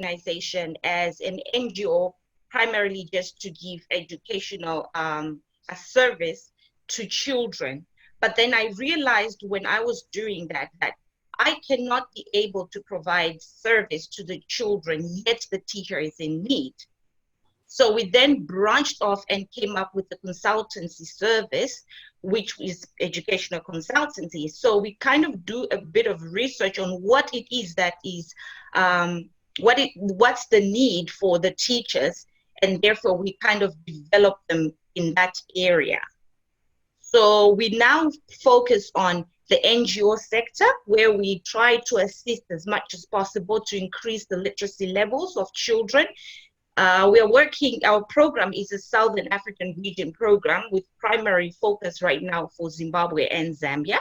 organization as an NGO, primarily just to give educational a service to children. But then I realized when I was doing that, that I cannot be able to provide service to the children, yet the teacher is in need. So we then branched off and came up with the consultancy service, which is educational consultancy. So we kind of do a bit of research on what it is that is, what's the need for the teachers, and therefore we kind of develop them in that area. So we now focus on the NGO sector, where we try to assist as much as possible to increase the literacy levels of children. We are working, our program is a Southern African region program with primary focus right now for Zimbabwe and Zambia.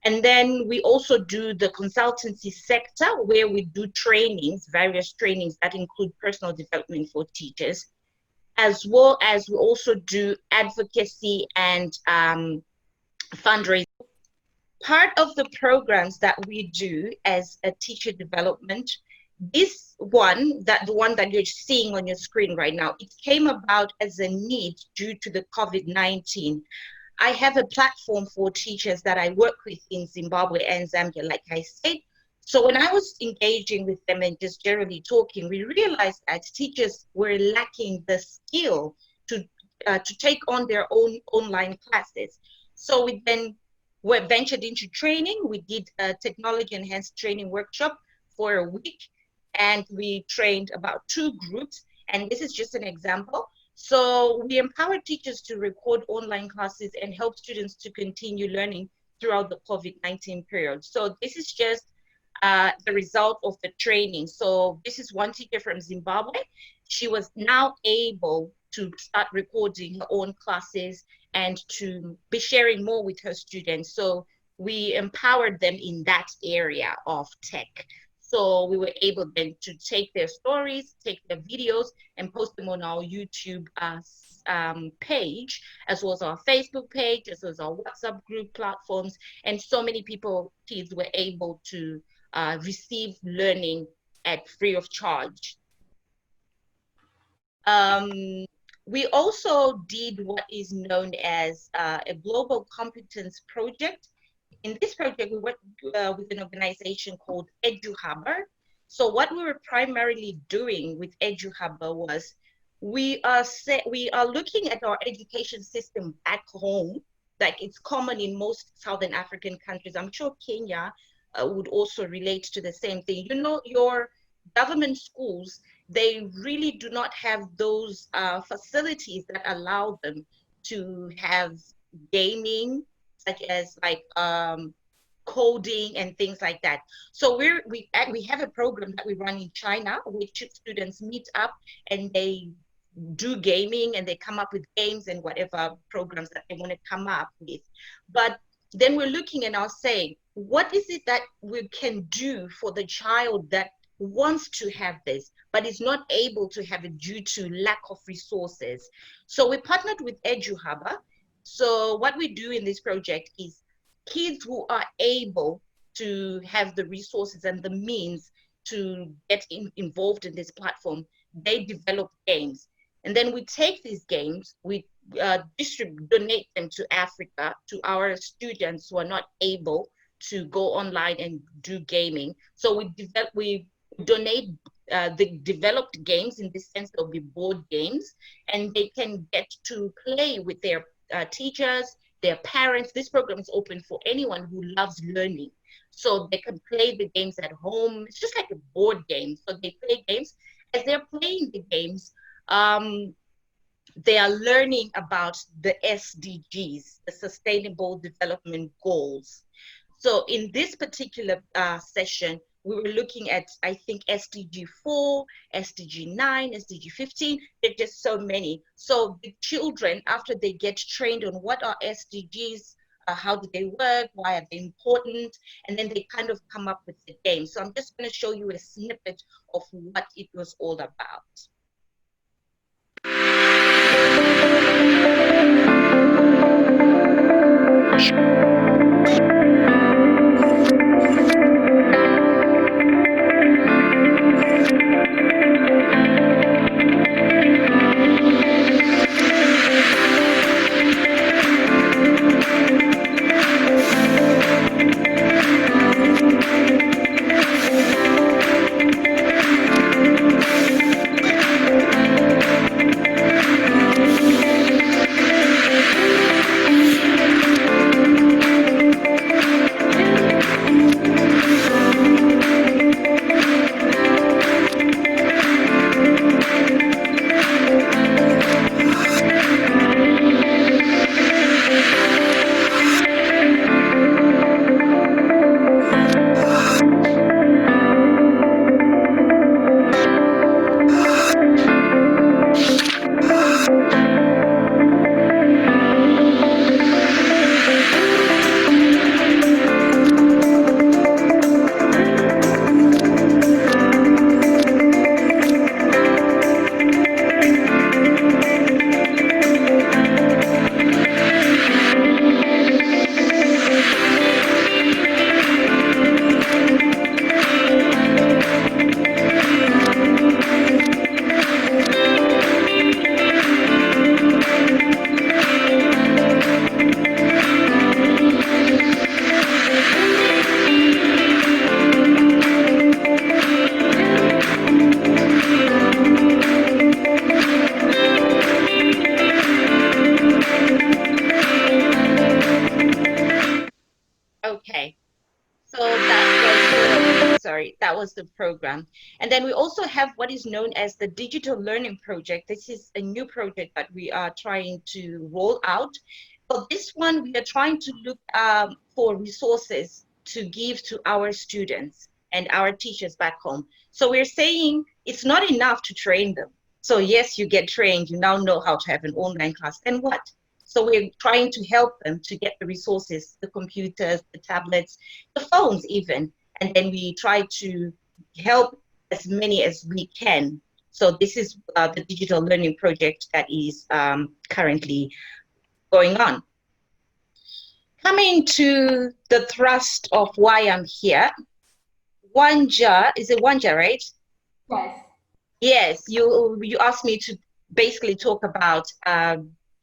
And then we also do the consultancy sector, where we do trainings, various trainings that include personal development for teachers, as well as we also do advocacy and fundraising. Part of the programs that we do as a teacher development, this one, the one that you're seeing on your screen right now, it came about as a need due to the COVID-19. I have a platform for teachers that I work with in Zimbabwe and Zambia, like I said. So when I was engaging with them and just generally talking, we realized that teachers were lacking the skill to take on their own online classes. So we then ventured into training. We did a technology enhanced training workshop for a week, and we trained about 2 groups. And this is just an example. So we empower teachers to record online classes and help students to continue learning throughout the COVID-19 period. So this is just the result of the training. So this is one teacher from Zimbabwe. She was now able to start recording her own classes and to be sharing more with her students. So we empowered them in that area of tech. So we were able then to take their stories, take their videos, and post them on our YouTube page, as well as our Facebook page, as well as our WhatsApp group platforms. And so many kids were able to receive learning at free of charge. We also did what is known as a global competence project. In this project, we worked with an organization called EduHubber. So what we were primarily doing with EduHubber was we are looking at our education system back home, like it's common in most Southern African countries. I'm sure Kenya would also relate to the same thing. You know, your government schools, they really do not have those facilities that allow them to have gaming, such as like coding and things like that. So we have a program that we run in China, which students meet up and they do gaming and they come up with games and whatever programs that they want to come up with. But then we're looking and now saying, what is it that we can do for the child that wants to have this, but is not able to have it due to lack of resources? So we partnered with EduHubber. So what we do in this project is kids who are able to have the resources and the means to get involved in this platform, they develop games. And then we take these games, we donate them to Africa, to our students who are not able to go online and do gaming. So we donate the developed games. In this sense, they'll be board games, and they can get to play with their teachers, their parents. This program is open for anyone who loves learning. So they can play the games at home. It's just like a board game. So they play games. As they're playing the games, they are learning about the SDGs, the Sustainable Development Goals. So in this particular session, we were looking at, I think, SDG 4, SDG 9, SDG 15. There are just so many. So the children, after they get trained on what are SDGs, how do they work, why are they important, and then they kind of come up with the game. So I'm just going to show you a snippet of what it was all about. was the program. And then we also have what is known as the Digital Learning Project. This is a new project that we are trying to roll out. For this one, we are trying to look for resources to give to our students and our teachers back home. So we're saying it's not enough to train them. So yes, you get trained, you now know how to have an online class, then what? So we're trying to help them to get the resources, the computers, the tablets, the phones even. And then we try to help as many as we can. So this is the digital learning project that is currently going on. Coming to the thrust of why I'm here. Wanja, is it Wanja, right? Yes. Yes, you asked me to basically talk about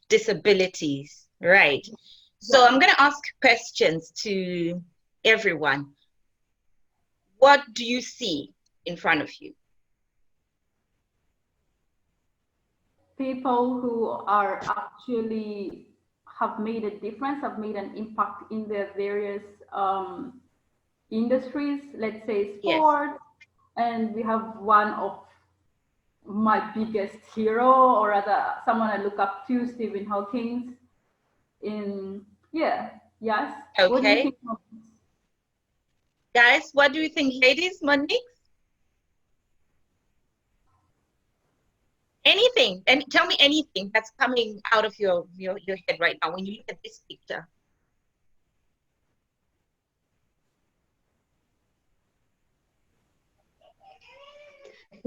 disabilities, right? So I'm going to ask questions to everyone. What do you see in front of you? People who are actually have made a difference, have made an impact in their various industries, let's say Yes. sport. And we have one of my biggest hero, or rather someone I look up to, Stephen Hawking. Yes. Okay. What do you think? Guys, what do you think, ladies? Monique? Anything, and tell me anything that's coming out of your head right now when you look at this picture.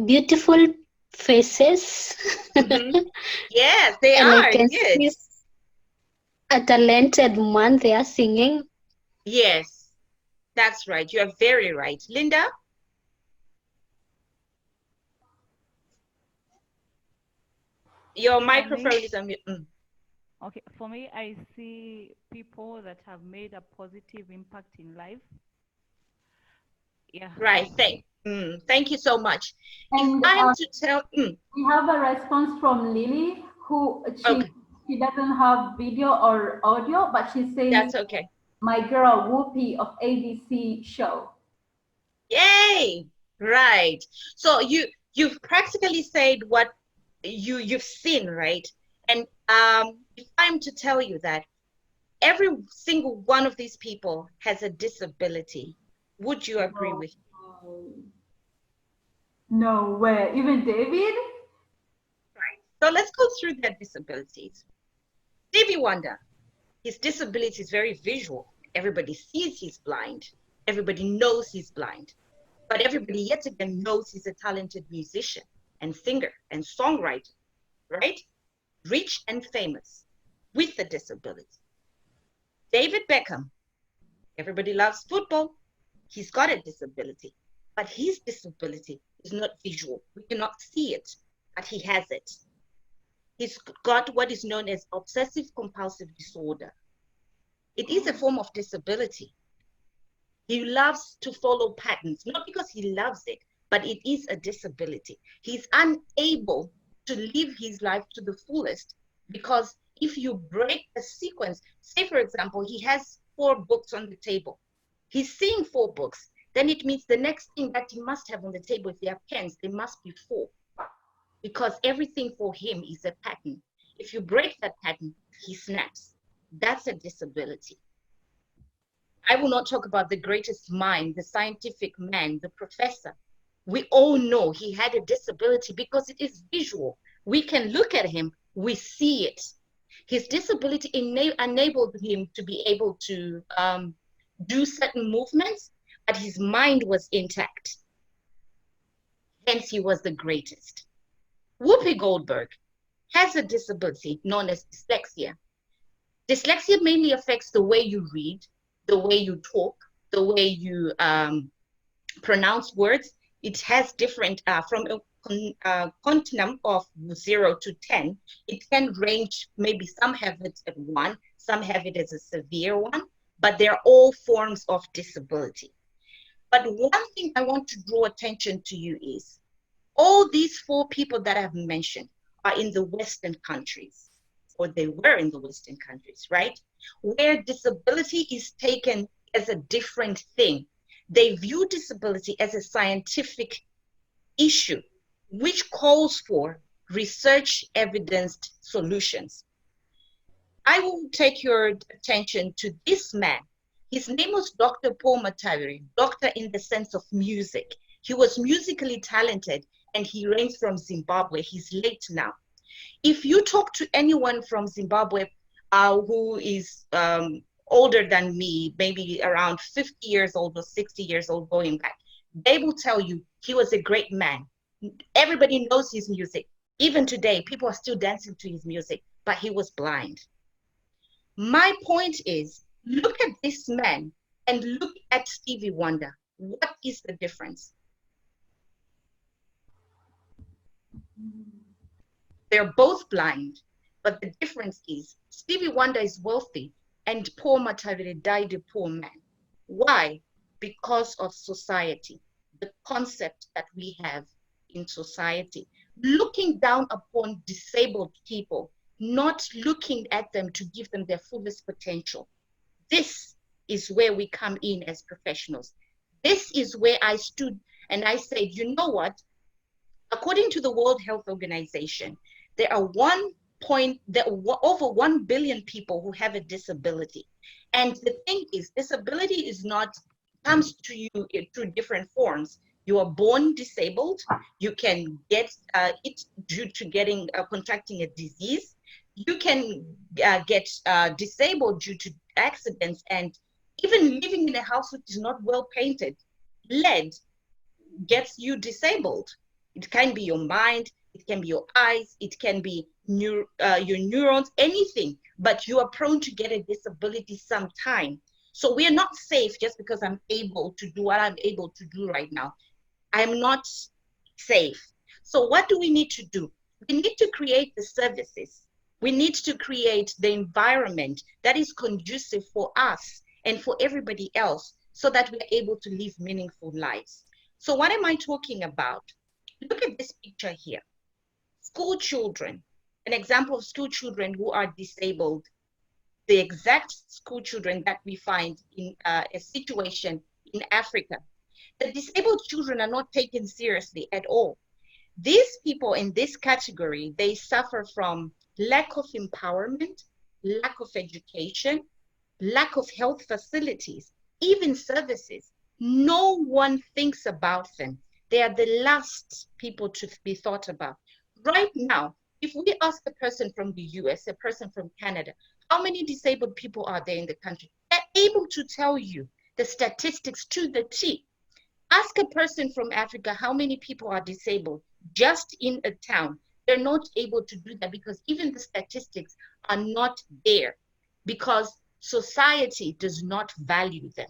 Beautiful faces. Yes, they and are. I can Yes. see a talented man there singing. Yes, that's right. You are very right. Linda? Your microphone is on mute. Okay, for me, I see people that have made a positive impact in life. Yeah. Right. Thank you so much. And if I'm to tell, we have a response from Lily, who she doesn't have video or audio, but she says, that's okay. My girl Whoopi of ABC show. Yay! Right. So you've practically said what you've seen, right? And if I'm to tell you that every single one of these people has a disability, would you agree with me? No way. Even David? Right. So let's go through their disabilities. Stevie Wonder, his disability is very visual. Everybody sees he's blind. Everybody knows he's blind. But everybody yet again knows he's a talented musician and singer and songwriter, right? Rich and famous with a disability. David Beckham, everybody loves football. He's got a disability, but his disability is not visual. We cannot see it, but he has it. He's got what is known as obsessive compulsive disorder. It is a form of disability. He loves to follow patterns, not because he loves it, but it is a disability. He's unable to live his life to the fullest because if you break a sequence, say for example, he has 4 books on the table. He's seeing 4 books. Then it means the next thing that he must have on the table, if there are pens, there must be 4. Because everything for him is a pattern. If you break that pattern, he snaps. That's a disability. I will not talk about the greatest mind, the scientific man, the professor. We all know he had a disability because it is visual. We can look at him, we see it. His disability enabled him to be able to do certain movements, but his mind was intact. Hence, he was the greatest. Whoopi Goldberg has a disability known as dyslexia. Dyslexia mainly affects the way you read, the way you talk, the way you pronounce words. It has different, from a continuum of 0 to 10, it can range, maybe some have it at 1, some have it as a severe one, but they're all forms of disability. But one thing I want to draw attention to you is, all these 4 people that I've mentioned are in the Western countries, or they were in the Western countries, right? Where disability is taken as a different thing. They view disability as a scientific issue, which calls for research evidenced solutions. I will take your attention to this man. His name was Dr. Paul Mataviri, doctor in the sense of music. He was musically talented and he reigns from Zimbabwe. He's late now. If you talk to anyone from Zimbabwe who is older than me, maybe around 50 years old or 60 years old going back, they will tell you he was a great man. Everybody knows his music. Even today, people are still dancing to his music, but he was blind. My point is, look at this man and look at Stevie Wonder. What is the difference? They're both blind, but the difference is Stevie Wonder is wealthy and Paul Mataviri died a poor man. Why? Because of society, the concept that we have in society, looking down upon disabled people, not looking at them to give them their fullest potential. This is where we come in as professionals. This is where I stood and I said, you know what? According to the World Health Organization, there are over 1 billion people who have a disability. And the thing is, disability is not, comes to you through different forms. You are born disabled. You can get it due to contracting a disease. You can get disabled due to accidents, and even living in a house which is not well painted. Lead gets you disabled. It can be your mind, it can be your eyes, it can be your neurons, anything, but you are prone to get a disability sometime. So we are not safe just because I'm able to do what I'm able to do right now. I'm not safe. So what do we need to do? We need to create the services. We need to create the environment that is conducive for us and for everybody else so that we're able to live meaningful lives. So what am I talking about? Look at this picture here. School children, an example of school children who are disabled, the exact school children that we find in a situation in Africa. The disabled children are not taken seriously at all. These people in this category, they suffer from lack of empowerment, lack of education, lack of health facilities, even services. No one thinks about them. They are the last people to be thought about. Right now, if we ask a person from the US, a person from Canada, how many disabled people are there in the country? They're able to tell you the statistics to the T. Ask a person from Africa how many people are disabled just in a town. They're not able to do that because even the statistics are not there because society does not value them.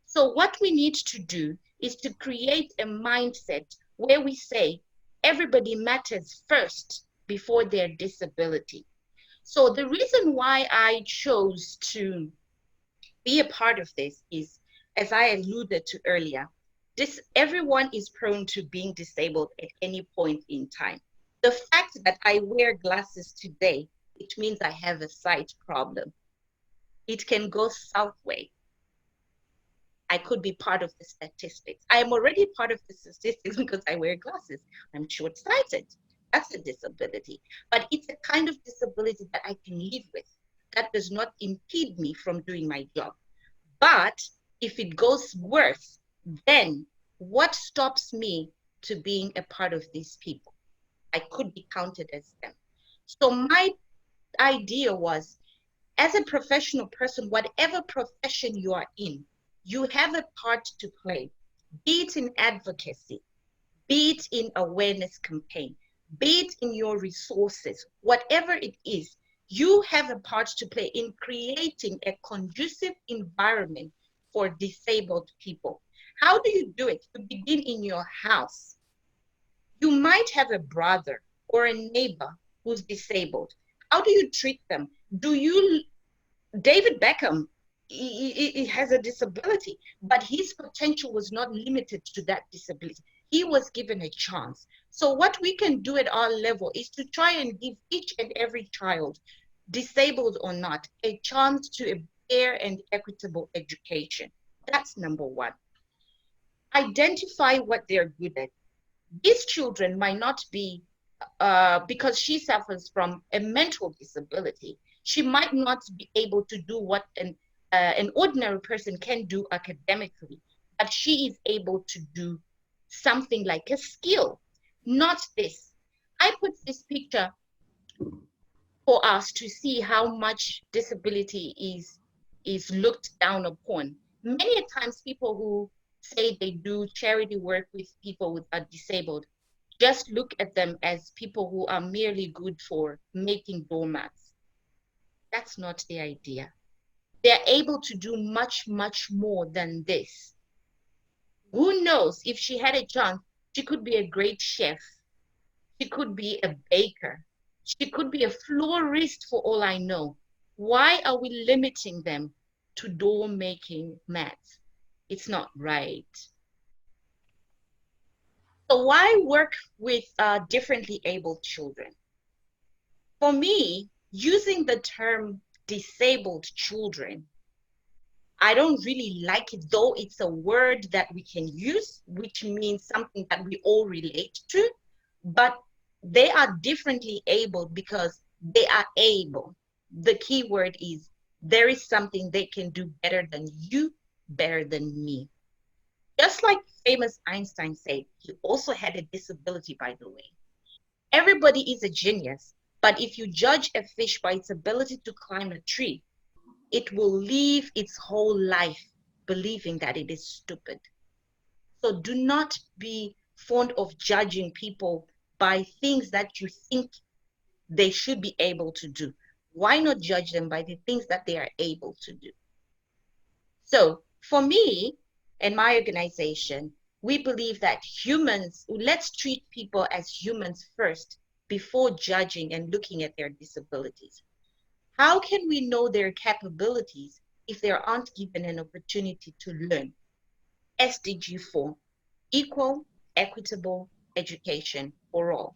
So what we need to do is to create a mindset where we say everybody matters first before their disability. So the reason why I chose to be a part of this is, as I alluded to earlier, everyone is prone to being disabled at any point in time. The fact that I wear glasses today, it means I have a sight problem. It can go south way. I could be part of the statistics. I am already part of the statistics because I wear glasses. I'm short-sighted. That's a disability. But it's a kind of disability that I can live with. That does not impede me from doing my job. But if it goes worse, then what stops me to being a part of these people? I could be counted as them. So my idea was, as a professional person, whatever profession you are in, you have a part to play, be it in advocacy, be it in awareness campaign, be it in your resources, whatever it is, you have a part to play in creating a conducive environment for disabled people. How do you do it? You begin in your house. You might have a brother or a neighbor who's disabled. How do you treat them? David Beckham, he has a disability, but his potential was not limited to that disability. He was given a chance. So what we can do at our level is to try and give each and every child, disabled or not, a chance to a fair and equitable education. That's number one. Identify what they're good at. These children might not be, because she suffers from a mental disability, she might not be able to do what an ordinary person can do academically, but she is able to do something like a skill, not this. I put this picture for us to see how much disability is looked down upon. Many times people who say they do charity work with people who are disabled just look at them as people who are merely good for making doormats. That's not the idea. They're able to do much, much more than this. Who knows, if she had a chance, she could be a great chef. She could be a baker. She could be a florist for all I know. Why are we limiting them to door making mats? It's not right. So why work with differently abled children? For me, using the term disabled children, I don't really like it, though it's a word that we can use, which means something that we all relate to, but they are differently abled because they are able. The key word is there is something they can do better than you, better than me. Just like famous Einstein said, he also had a disability, by the way. Everybody is a genius, but if you judge a fish by its ability to climb a tree, it will live its whole life believing that it is stupid. So do not be fond of judging people by things that you think they should be able to do. Why not judge them by the things that they are able to do? So for me and my organization, we believe that let's treat people as humans first before judging and looking at their disabilities. How can we know their capabilities if they aren't given an opportunity to learn? SDG 4, equal, equitable education for all.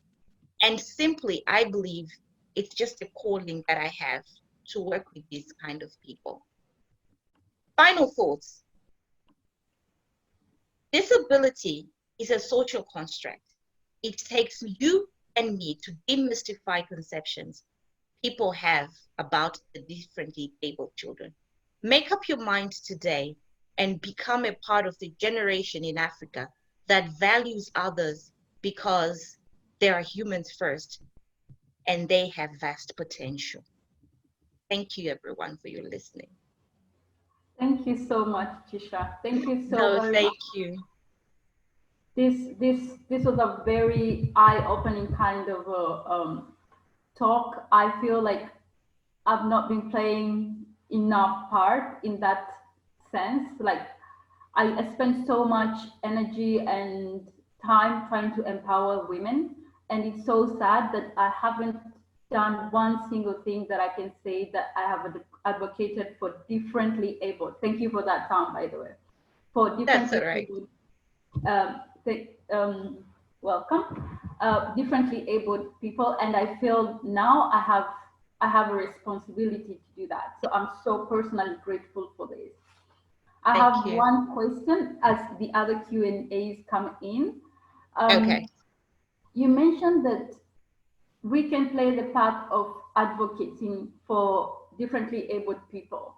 And simply, I believe it's just a calling that I have to work with these kind of people. Final thoughts. Disability is a social construct. It takes you and me to demystify conceptions people have about the differently abled children. Make up your mind today and become a part of the generation in Africa that values others because they are humans first and they have vast potential. Thank you, everyone, for your listening. Thank you so much, Chisha. Thank you so No, very thank much. you. This was a very eye-opening kind of talk. I feel like I've not been playing enough part in that sense. Like I spend so much energy and time trying to empower women, and it's so sad that I haven't done one single thing that I can say that I have advocated for differently able. Thank you for that term, by the way. For That's differently all right. able, welcome, differently abled people, and I feel now I have a responsibility to do that. So I'm so personally grateful for this. I Thank have you. one question as the other Q&As come in. Okay. You mentioned that we can play the part of advocating for differently abled people.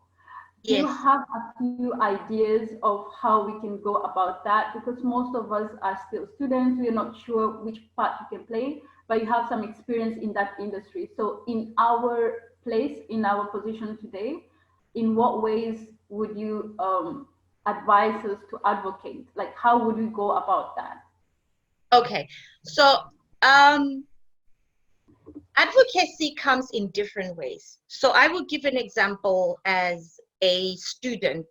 Do you Yes. have a few ideas of how we can go about that? Because most of us are still students, we're not sure which part you can play, but you have some experience in that industry. So in our place, in our position today, in what ways would you advise us to advocate? Like, how would we go about that? Okay. So advocacy comes in different ways. So I will give an example as a student.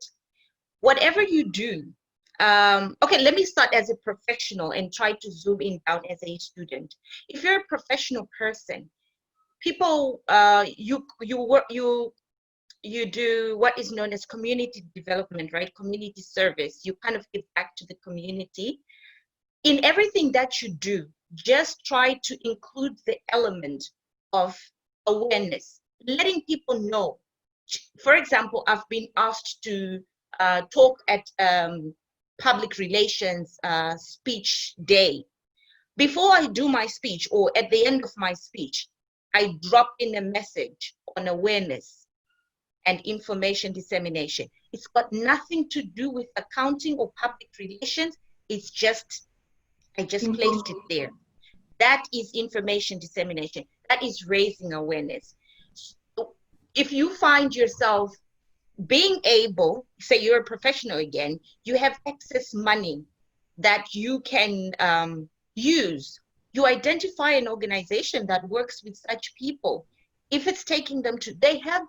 Whatever you do, okay, let me start as a professional and try to zoom in down as a student. If you're a professional person, people, you do what is known as community development, right? Community service. You kind of give back to the community. In everything that you do, just try to include the element of awareness, letting people know. For example, I've been asked to talk at public relations speech day. Before I do my speech or at the end of my speech, I drop in a message on awareness and information dissemination. It's got nothing to do with accounting or public relations. It's just, I just placed it there. That is information dissemination. That is raising awareness. So if you find yourself being able, say you're a professional again, you have excess money that you can use, you identify an organization that works with such people. If it's taking them to, they have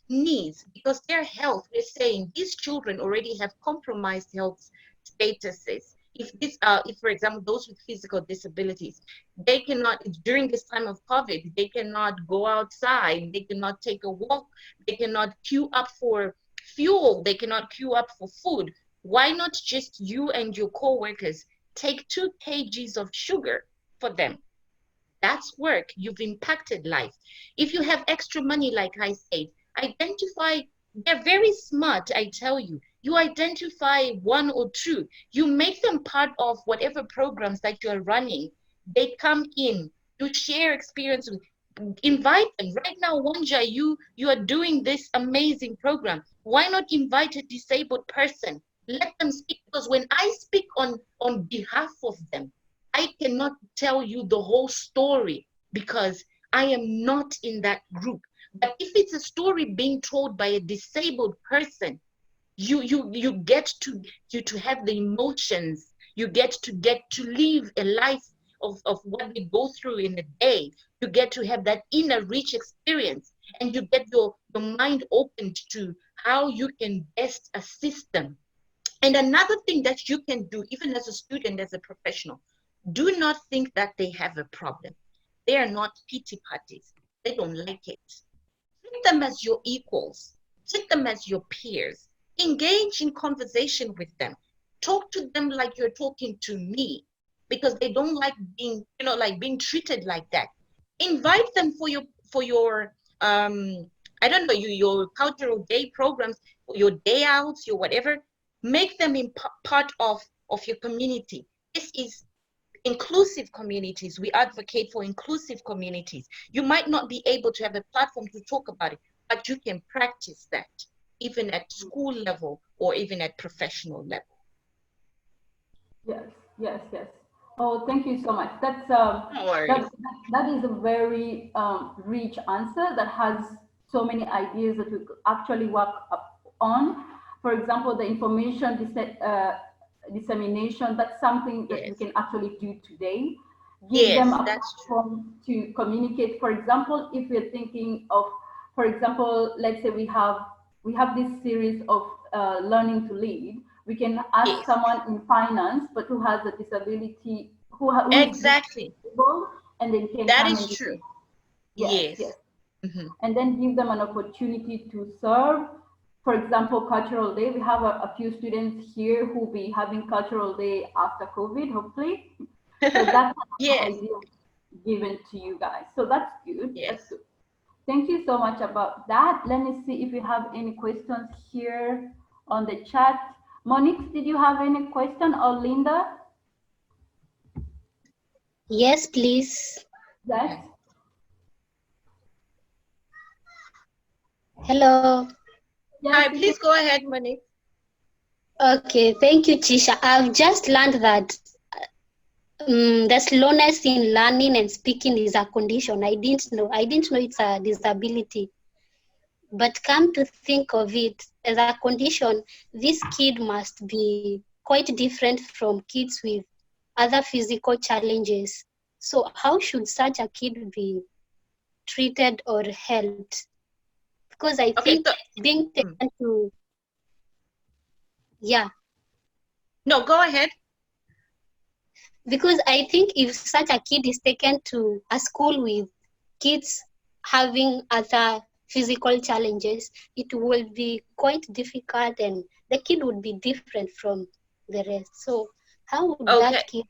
needs because their health, we're saying these children already have compromised health statuses. If for example, those with physical disabilities, they cannot, during this time of COVID, they cannot go outside, they cannot take a walk, they cannot queue up for fuel, they cannot queue up for food. Why not just you and your co-workers take 2 kgs of sugar for them? That's work. You've impacted life. If you have extra money, like I said, identify, they're very smart, I tell you. You identify 1 or 2, you make them part of whatever programs that you're running. They come in, you share experience with, invite them. Right now, Wanja, you are doing this amazing program. Why not invite a disabled person? Let them speak, because when I speak on behalf of them, I cannot tell you the whole story because I am not in that group. But if it's a story being told by a disabled person, you get to have the emotions, you get to live a life of what we go through in a day. You get to have that inner rich experience, and you get your mind opened to how you can best assist them. And another thing that you can do, even as a student, as a professional, do not think that they have a problem. They are not pity parties. They don't like it. Treat them as your equals. Treat them as your peers. Engage in conversation with them. Talk to them like you're talking to me, because they don't like being, like being treated like that. Invite them for your I don't know, your cultural day programs, your day outs, your whatever. Make them part of your community. This is inclusive communities. We advocate for inclusive communities. You might not be able to have a platform to talk about it, but you can practice that even at school level or even at professional level. Yes. Oh, thank you so much. That's that is a very rich answer that has so many ideas that we could actually work on. For example, the information dissemination, that's something that we can actually do today. Give them a platform to communicate. For example, if we're thinking of, for example, let's say we have this series of learning to lead. We can ask someone in finance, but who has a disability, who exactly, and then can that is true. Yes. Mm-hmm. And then give them an opportunity to serve. For example, Cultural Day. We have a few students here who will be having Cultural Day after COVID, hopefully. So that's an idea given to you guys. So that's good. Yes. That's good. Thank you so much about that. Let me see if you have any questions here on the chat. Monique, did you have any question, or Linda? Yes, please. Yes. Hello. Yes, hi, please go ahead, Monique. Okay, thank you, Chisha. I've just learned that the slowness in learning and speaking is a condition. I didn't know it's a disability. But come to think of it, as a condition, this kid must be quite different from kids with other physical challenges. So how should such a kid be treated or helped? Because I think being taken to, No, go ahead. Because I think if such a kid is taken to a school with kids having other physical challenges, it will be quite difficult and the kid would be different from the rest. So how would that kid?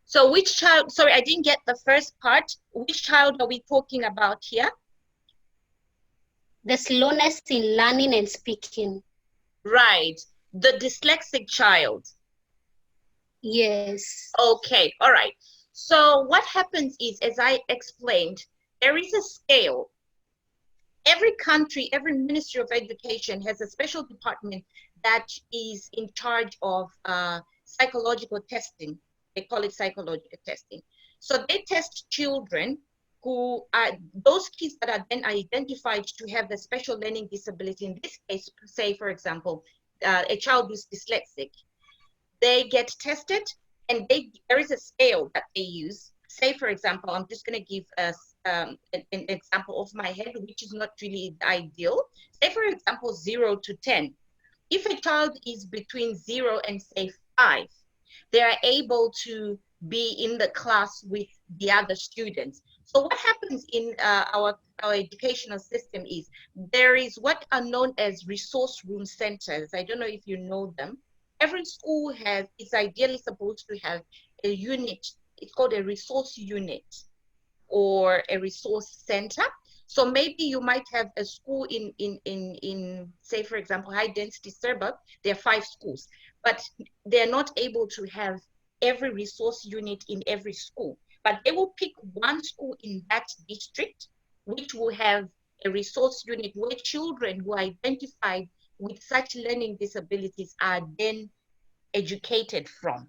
So which child, sorry, I didn't get the first part. Which child are we talking about here? The slowness in learning and speaking. Right, the dyslexic child. Yes. Okay, all right. So what happens is, as I explained, there is a scale. Every country, every Ministry of Education has a special department that is in charge of psychological testing. They call it psychological testing. So they test children who are those kids that are then identified to have a special learning disability. In this case, say, for example, a child who's dyslexic. They get tested, and there is a scale that they use. Say, for example, I'm just going to give us an example of my head, which is not really ideal. Say, for example, 0 to 10. If a child is between 0 and say 5, they are able to be in the class with the other students. So what happens in our educational system is there is what are known as resource room centers. I don't know if you know them. Every school is ideally supposed to have a unit. It's called a resource unit or a resource center. So maybe you might have a school in say, for example, high density suburb. There are 5 schools, but they're not able to have every resource unit in every school. But they will pick one school in that district, which will have a resource unit where children who are identified with such learning disabilities are then educated from.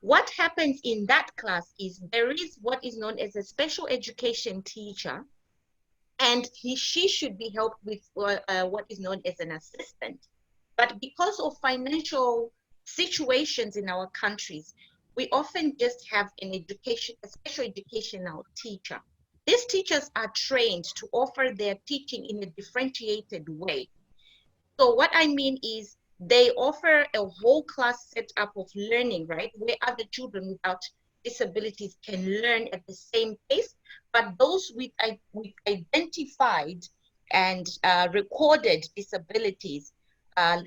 What happens in that class is there is what is known as a special education teacher, and she should be helped with what is known as an assistant. But because of financial situations in our countries, we often just have a special educational teacher. These teachers are trained to offer their teaching in a differentiated way. So what I mean is they offer a whole class setup of learning, right? Where other children without disabilities can learn at the same pace, but those with identified and recorded disabilities,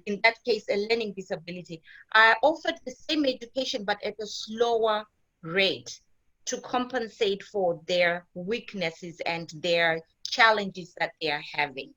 in that case, a learning disability, are offered the same education, but at a slower rate to compensate for their weaknesses and their challenges that they are having.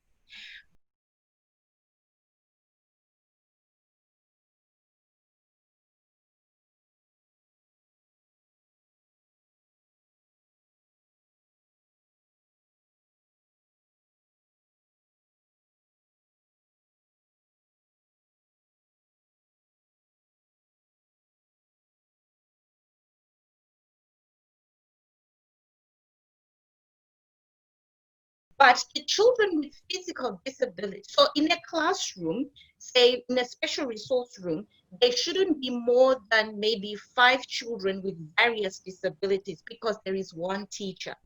But the children with physical disability, so in a classroom, say in a special resource room, there shouldn't be more than maybe 5 children with various disabilities because there is one teacher.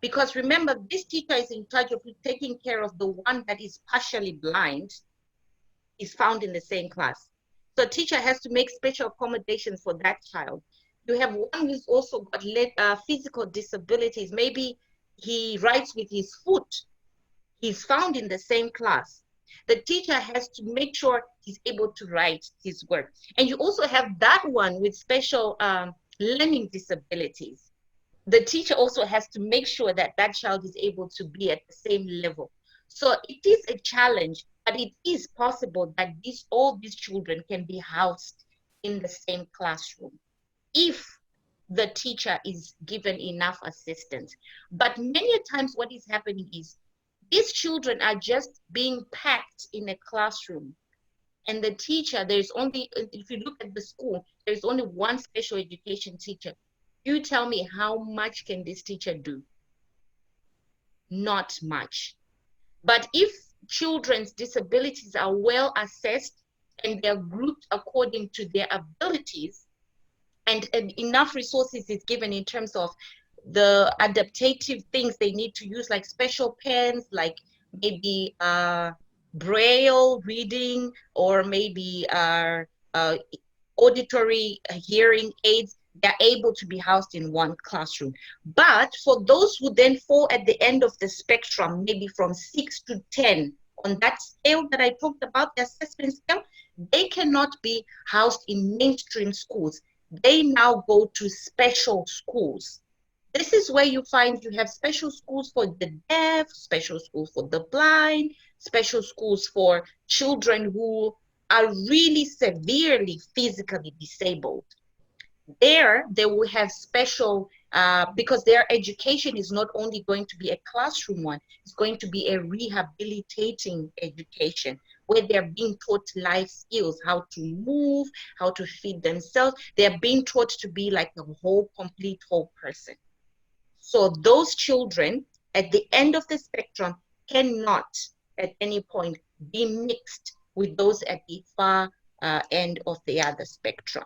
Because remember, this teacher is in charge of taking care of the one that is partially blind, is found in the same class. So teacher has to make special accommodations for that child. You have one who's also got physical disabilities. Maybe he writes with his foot. He's found in the same class. The teacher has to make sure he's able to write his work. And you also have that one with special learning disabilities. The teacher also has to make sure that that child is able to be at the same level. So it is a challenge, but it is possible that all these children can be housed in the same classroom if the teacher is given enough assistance. But many times what is happening is these children are just being packed in a classroom, and the teacher, there's only, if you look at the school, there's only one special education teacher. You tell me, how much can this teacher do? Not much. But if children's disabilities are well assessed and they're grouped according to their abilities, and enough resources is given in terms of the adaptive things they need to use, like special pens, like maybe braille reading, or maybe auditory hearing aids, they're able to be housed in one classroom. But for those who then fall at the end of the spectrum, maybe from 6 to 10, on that scale that I talked about, the assessment scale, they cannot be housed in mainstream schools. They now go to special schools. This is where you find you have special schools for the deaf, special schools for the blind, special schools for children who are really severely physically disabled. There, they will have special, because their education is not only going to be a classroom one, it's going to be a rehabilitating education where they're being taught life skills, how to move, how to feed themselves. They're being taught to be like a whole, complete whole person. So those children at the end of the spectrum cannot at any point be mixed with those at the far end of the other spectrum.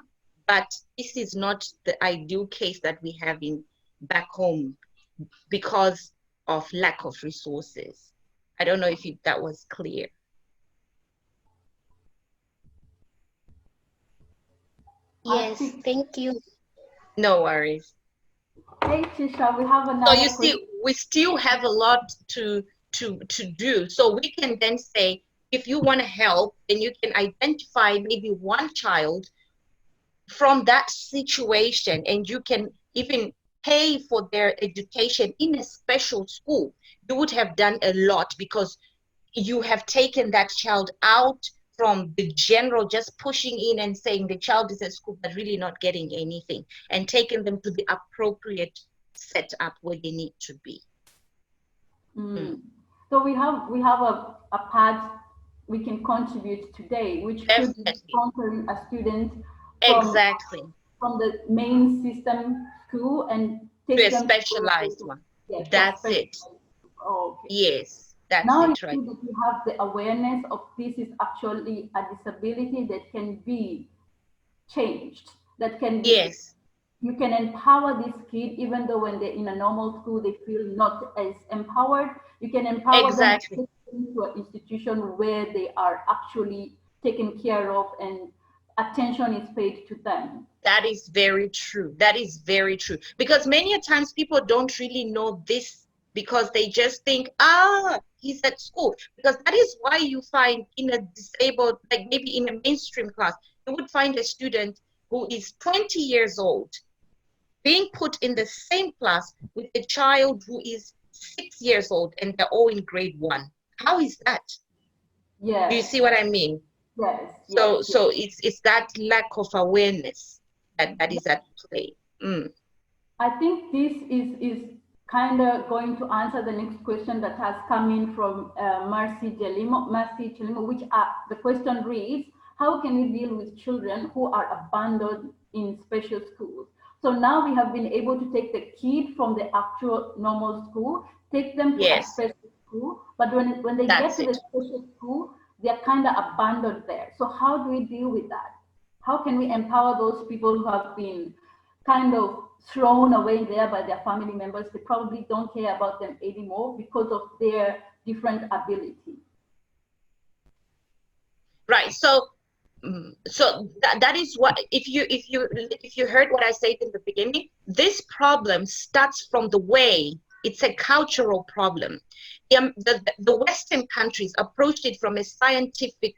But this is not the ideal case that we have in back home because of lack of resources. I don't know if that was clear. Yes, thank you. No worries. Hey, Chisha, we have another So you question. see, we still have a lot to do. So we can then say, if you want to help, then you can identify maybe one child from that situation, and you can even pay for their education in a special school. You would have done a lot because you have taken that child out from the general just pushing in and saying the child is at school but really not getting anything, and taking them to the appropriate setup where they need to be. So we have a part we can contribute today, which could be Definitely. sponsoring a student Exactly. from the main system school and To take a them specialized one. That's it. Oh, okay. Yes, that's Now you it, right? see that you have the awareness of this is actually a disability that can be changed, that can be, Yes, you can empower this kid even though when they're in a normal school they feel not as empowered. You can empower them, exactly. take them to an institution where they are actually taken care of and attention is paid to them. That is very true. That is very true. Because many a times people don't really know this because they just think, he's at school. Because that is why you find in a disabled, like maybe in a mainstream class, you would find a student who is 20 years old being put in the same class with a child who is 6 years old and they're all in grade 1. How is that? Yes. Do you see what I mean? Yes. So it's that lack of awareness that is at play. I think this is kind of going to answer the next question that has come in from Mercy Chelimo, which the question reads, how can we deal with children who are abandoned in special schools? So now we have been able to take the kid from the actual normal school, take them to a Yes, special school, but when they get that's to the it. special school, they're kind of abandoned there. So how do we deal with that? How can we empower those people who have been kind of thrown away there by their family members? They probably don't care about them anymore because of their different ability. Right. So that is what, if you heard what I said in the beginning, this problem starts from the way it's a cultural problem. The Western countries approached it from a scientific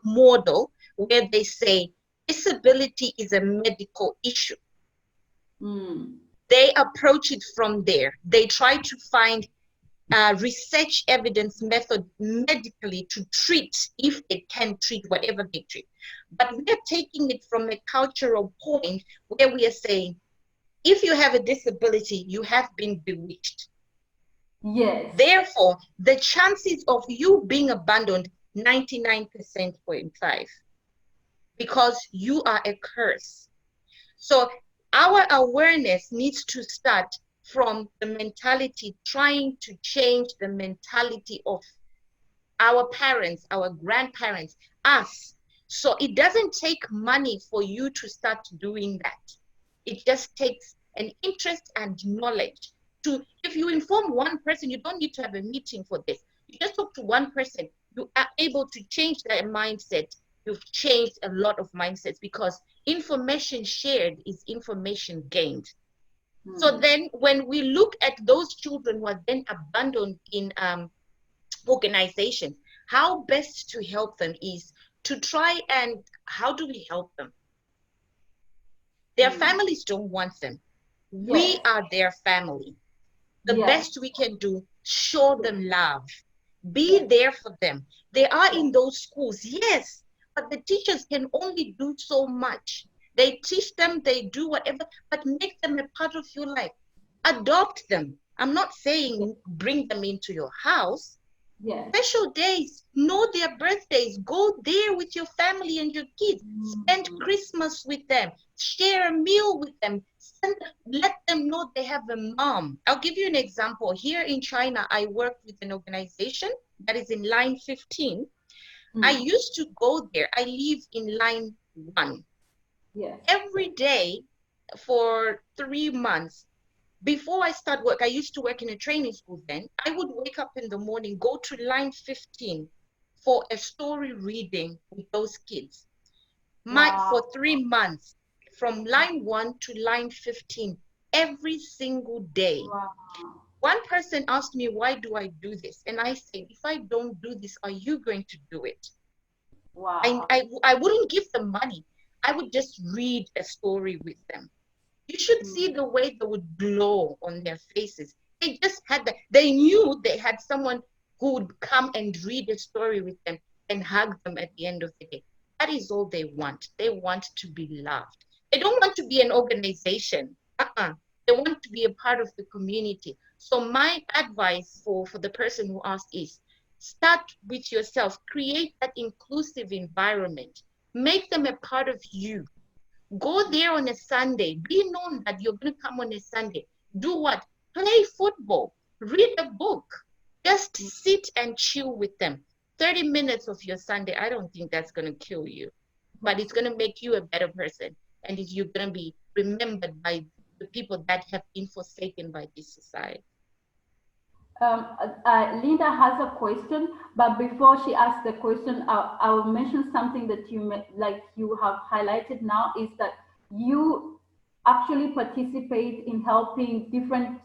model where they say disability is a medical issue. They approach it from there. They try to find research evidence method medically to treat, if they can treat whatever they treat. But we are taking it from a cultural point where we are saying, if you have a disability, you have been bewitched. Yes. Therefore, the chances of you being abandoned, 99.5%, because you are a curse. So our awareness needs to start from the mentality, trying to change the mentality of our parents, our grandparents, us. So it doesn't take money for you to start doing that. It just takes an interest and knowledge. If you inform one person, you don't need to have a meeting for this. You just talk to one person, you are able to change their mindset. You've changed a lot of mindsets, because information shared is information gained. So then when we look at those children who are then abandoned in organizations, how best to help them is to try and, how do we help them? Their families don't want them. We are their family. The best we can do, show them love, Be there for them. They are in those schools, yes, but the teachers can only do so much. They teach them, they do whatever, but make them a part of your life. Adopt them. I'm not saying bring them into your house. Yes. Special days, know their birthdays, go there with your family and your kids, spend Christmas with them, share a meal with them, let them know they have a mom. I'll give you an example. Here in China, I work with an organization that is in line 15. I used to go there. I live in line 1. Yes. Every day for 3 months, before I start work, I used to work in a training school then. I would wake up in the morning, go to line 15 for a story reading with those kids. For 3 months, from line 1 to line 15, every single day. Wow. One person asked me, why do I do this? And I said, if I don't do this, are you going to do it? Wow. I wouldn't give them money. I would just read a story with them. You should see the way they would glow on their faces. They just had that. They knew they had someone who would come and read a story with them and hug them at the end of the day. That is all they want. They want to be loved. They don't want to be an organization. They want to be a part of the community. So my advice for the person who asked is, start with yourself. Create that inclusive environment. Make them a part of you. Go there on a Sunday. Be known that you're going to come on a Sunday. Do what? Play football. Read a book. Just sit and chill with them. 30 minutes of your Sunday, I don't think that's going to kill you. But it's going to make you a better person. And you're going to be remembered by the people that have been forsaken by this society. Linda has a question, but before she asks the question, I will mention something that you have highlighted now, is that you actually participate in helping different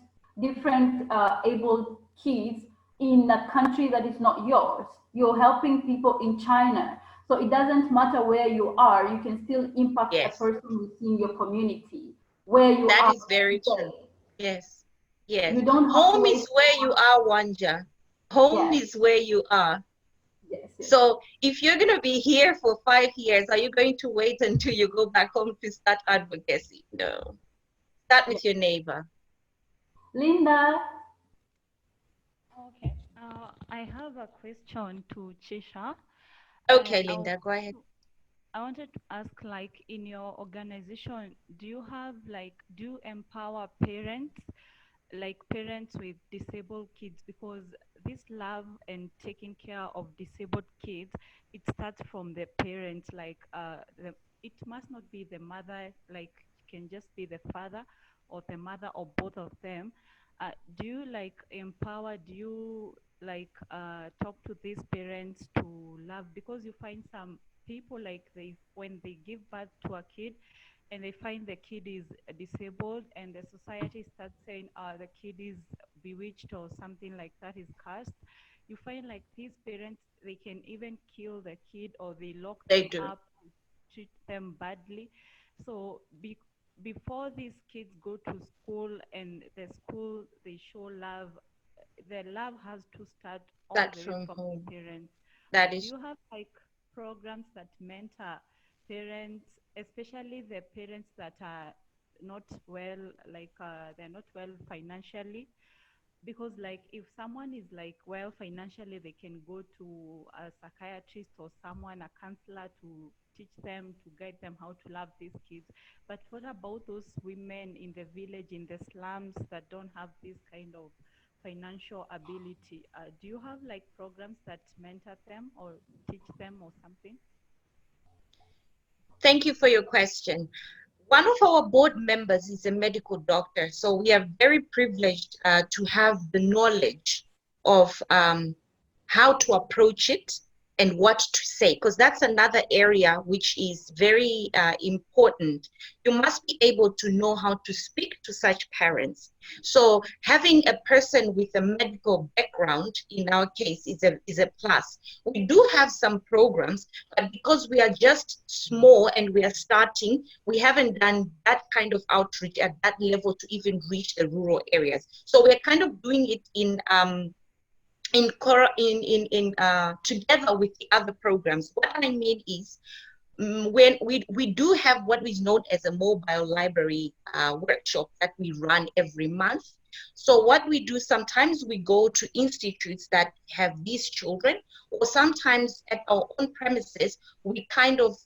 able kids in a country that is not yours. You're helping people in China, so it doesn't matter where you are. You can still impact a person within your community where you are. That is very true. Yes. Yes. You don't Home is where you are, Wanja. Home is where you are. Yes, yes. So if you're going to be here for 5 years, are you going to wait until you go back home to start advocacy? No. Start with your neighbor. Linda. Okay. I have a question to Chisha. Okay, Linda, go ahead. I wanted to ask, like, in your organization, do you empower parents, like parents with disabled kids? Because this love and taking care of disabled kids, it starts from the parents. Like, it must not be the mother, like, it can just be the father or the mother or both of them. Do you empower, do you talk to these parents to love? Because you find some people, like, when they give birth to a kid and they find the kid is disabled, and the society starts saying the kid is bewitched or something like that, is cursed, you find like these parents, they can even kill the kid, or they lock them up and treat them badly. So before these kids go to school, and the school, they show love, the love has to start all the way from the parents. Do you have like programs that mentor parents, especially the parents that are not well, they're not well financially? Because like if someone is like well financially, they can go to a psychiatrist or someone, a counselor, to teach them, to guide them how to love these kids. But what about those women in the village, in the slums, that don't have this kind of financial ability? Do you have like programs that mentor them or teach them or something? Thank you for your question. One of our board members is a medical doctor, so we are very privileged to have the knowledge of how to approach it and what to say, because that's another area which is very important. You must be able to know how to speak to such parents. So having a person with a medical background, in our case, is a plus. We do have some programs, but because we are just small and we are starting, we haven't done that kind of outreach at that level to even reach the rural areas. So we're kind of doing it in together with the other programs. What I mean is, when we do have what is known as a mobile library workshop that we run every month. So what we do, sometimes we go to institutes that have these children, or sometimes at our own premises, we kind of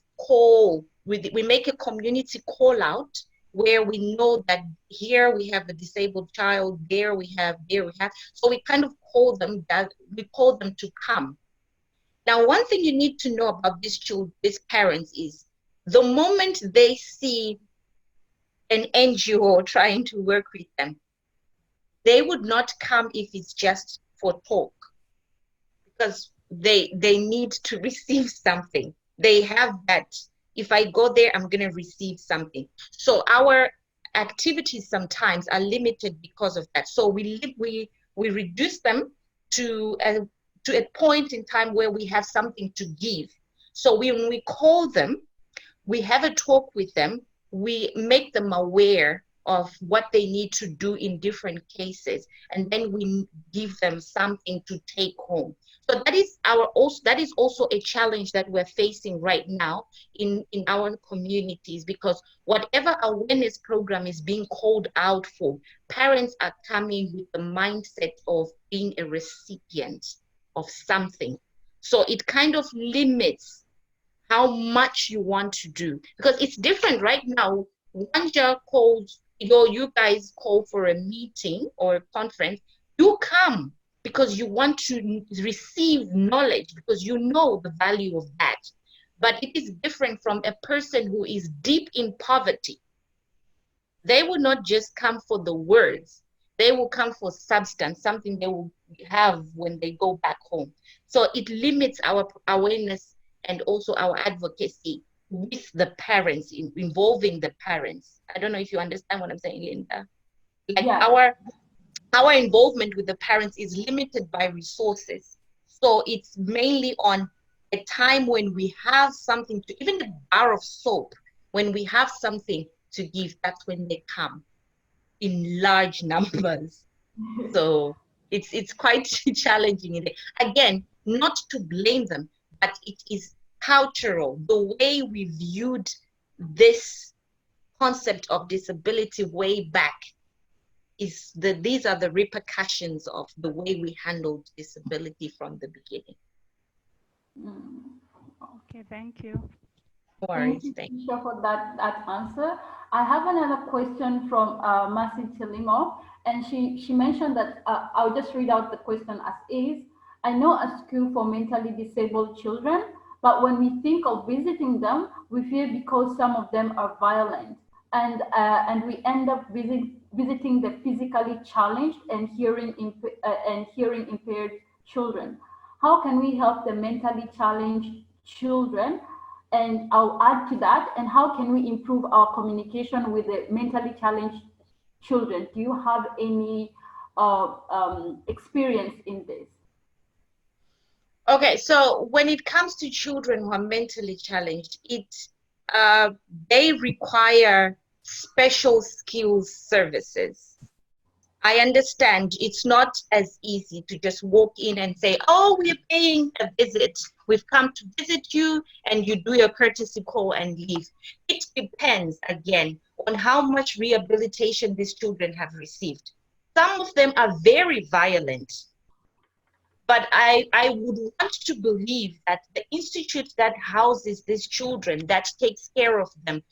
we make a community call out, where we know that here we have a disabled child, there we have. So we kind of call them to come. Now, one thing you need to know about these children, these parents, is the moment they see an NGO trying to work with them, they would not come if it's just for talk, because they need to receive something. They have that. If I go there, I'm going to receive something. So our activities sometimes are limited because of that. So we reduce them to a point in time where we have something to give. So when we call them, we have a talk with them, we make them aware of what they need to do in different cases, and then we give them something to take home. So that is also a challenge that we're facing right now in our communities, because whatever awareness program is being called out for, parents are coming with the mindset of being a recipient of something. So it kind of limits how much you want to do, because it's different right now. Wanja calls, you guys call for a meeting or a conference, you come because you want to receive knowledge, because you know the value of that. But it is different from a person who is deep in poverty. They will not just come for the words, they will come for substance, something they will have when they go back home. So it limits our awareness and also our advocacy with the parents, involving the parents. I don't know if you understand what I'm saying, Linda. Like, Yeah. our involvement with the parents is limited by resources. So it's mainly on a time when we have something to, even the bar of soap, when we have something to give, that's when they come in large numbers. So it's quite challenging. Again, not to blame them, but it is cultural. The way we viewed this concept of disability way back is these are the repercussions of the way we handled disability from the beginning. Okay, thank you. No Thank worries. you, Thank you. Chisha, for that answer. I have another question from Masi Chelimo, and she mentioned that, I'll just read out the question as is. I know a school for mentally disabled children, but when we think of visiting them, we fear because some of them are violent, and we end up visiting the physically challenged and hearing impaired children. How can we help the mentally challenged children? And I'll add to that, and how can we improve our communication with the mentally challenged children? Do you have any experience in this? Okay, so when it comes to children who are mentally challenged, they require special skills services. I understand it's not as easy to just walk in and say, oh, we're paying a visit. We've come to visit you, and you do your courtesy call and leave. It depends, again, on how much rehabilitation these children have received. Some of them are very violent, but I would want to believe that the institute that houses these children, that takes care of them,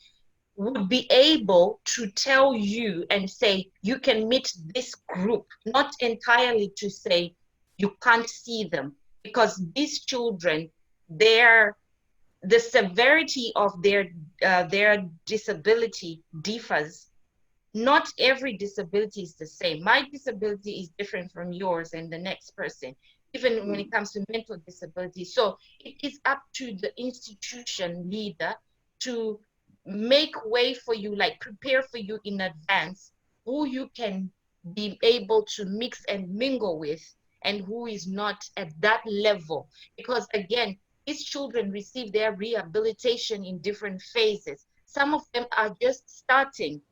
would be able to tell you and say, you can meet this group, not entirely to say you can't see them, because these children, the severity of their disability differs. Not every disability is the same. My disability is different from yours and the next person, even when it comes to mental disability. So it is up to the institution leader to make way for you, like prepare for you in advance who you can be able to mix and mingle with and who is not at that level. Because again, these children receive their rehabilitation in different phases. Some of them are just starting.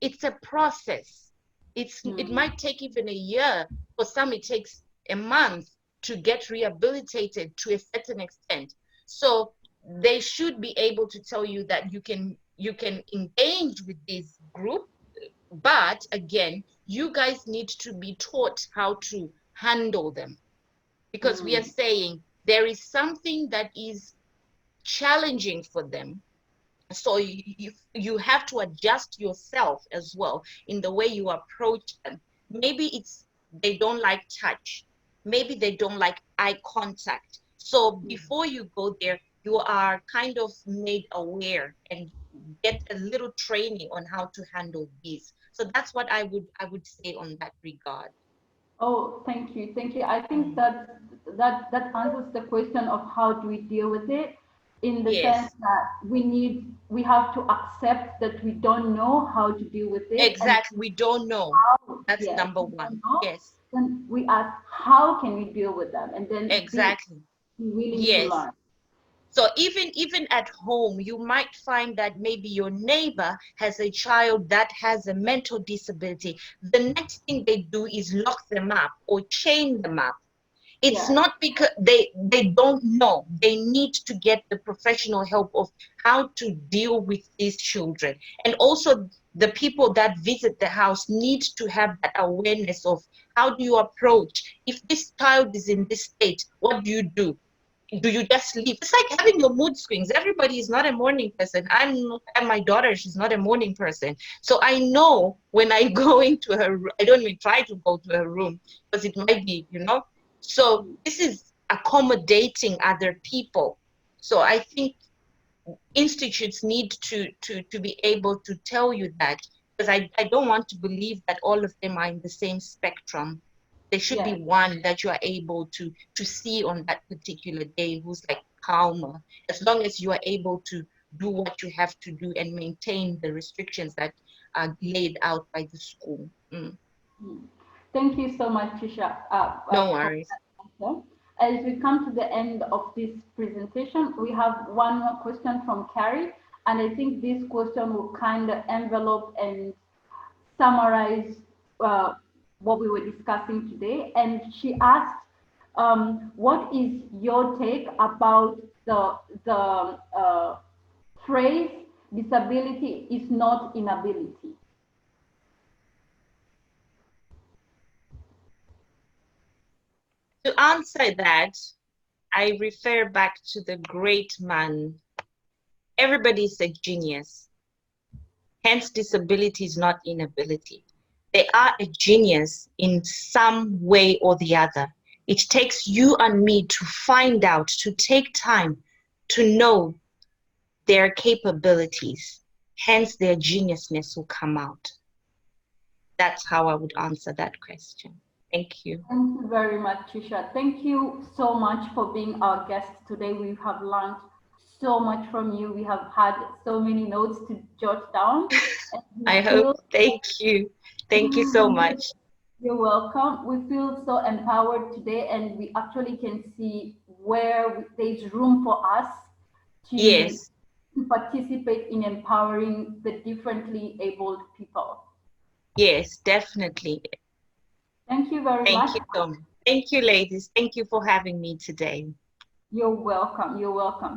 It's a process. It might take even a year. For some, it takes a month. to get rehabilitated to a certain extent. So they should be able to tell you that you can engage with this group, but again, you guys need to be taught how to handle them, because we are saying there is something that is challenging for them. So you have to adjust yourself as well in the way you approach them. Maybe it's they don't like touch. Maybe they don't like eye contact. So before you go there, you are kind of made aware and get a little training on how to handle these. So that's what I would say on that regard. Oh, thank you. Thank you. I think that answers the question of how do we deal with it, in the sense Yes, that we have to accept that we don't know how to deal with it. exactly. We don't know. And That's yes, number we don't one. know. Yes, Then we ask, how can we deal with them? And then be exactly. willing to Yes. learn. So even at home, you might find that maybe your neighbor has a child that has a mental disability. The next thing they do is lock them up or chain them up. It's Yeah. not because they don't know. They need to get the professional help of how to deal with these children. And also the people that visit the house need to have that awareness of how do you approach. If this child is in this state, what do you do? Do you just leave? It's like having your mood swings. Everybody is not a morning person. And my daughter, she's not a morning person. So I know when I go into her, I don't even try to go to her room because it might be, So this is accommodating other people. So I think institutes need to be able to tell you that, because I don't want to believe that all of them are in the same spectrum. There should be Yes. one that you are able to see on that particular day who's like calmer, as long as you are able to do what you have to do and maintain the restrictions that are laid out by the school. Thank you so much, Chisha, No for worries. that answer. As we come to the end of this presentation, we have one more question from Carrie, and I think this question will kind of envelope and summarize what we were discussing today. And she asked, what is your take about the phrase disability is not inability? To answer that, I refer back to the great man. Everybody is a genius. Hence, disability is not inability. They are a genius in some way or the other. It takes you and me to find out, to take time to know their capabilities. Hence, their geniusness will come out. That's how I would answer that question. Thank you. Thank you very much, Chisha. Thank you so much for being our guest today. We have learned so much from you. We have had so many notes to jot down. I hope. Thank you. Thank you so much. You're welcome. We feel so empowered today, and we actually can see where there's room for us to participate in empowering the differently abled people. Yes, definitely. Thank you very much. Thank you so much. Thank you, ladies. Thank you for having me today. You're welcome. You're welcome.